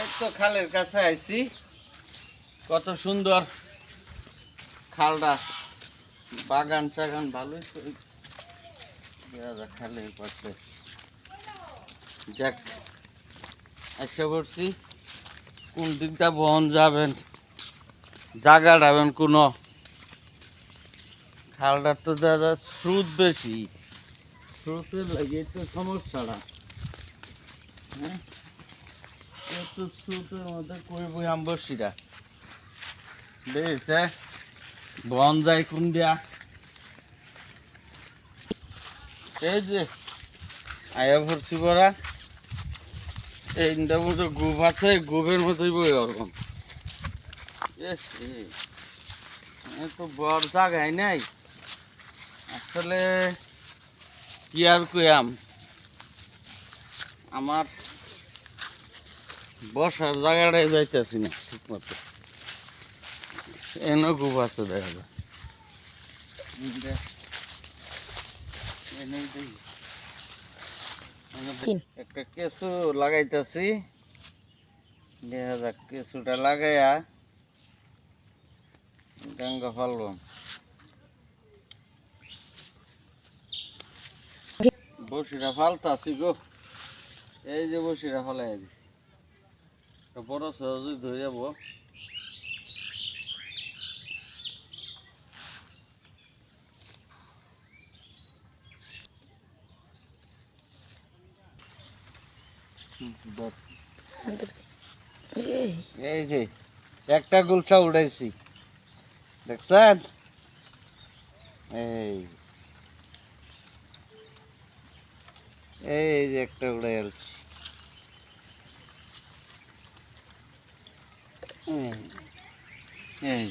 এই তো খালের কাছে আইছি, কত সুন্দর খালটা, বাগান টাগান ভালোই তো খালের পাশে। যাক, এসে পড়ছি। কোন দিকটা বন যাবেন, জায়গা যাবেন কোনো, খালটার তো দাদা স্রোত বেশি, স্রোতের লাগে তো সমস্যাটা। হ্যাঁ, একটু স্রোতের মধ্যে কই বই আম বসিরা দেখছে বন যায় কোন দিয়া। এই যে আয়া ভরছি পড়া, এইটার মধ্যে গোপ আছে, গোপের মতোই বই ওরকম। তো বড় জায়গায় নাই আসলে, কি আর কইয়াম, আমার বসার জায়গাটাই যাইতেছি না ঠিক মতো। এনে গোপ আছে দেখা যায়, একটা কেঁচু লাগাইতেছি, দেখা যাক কেঁচুটা লাগাইয়া গাঙ্গা ফালবাম। বসিটা ফালতাছি গো, এই যে বসিটা ফালাই দিছি, বড় সহজ ধরে যাবো। এই যে একটা গুলছা উড়াইছি, দেখছেন? এই এই যে একটা উড়াই আসছি, এই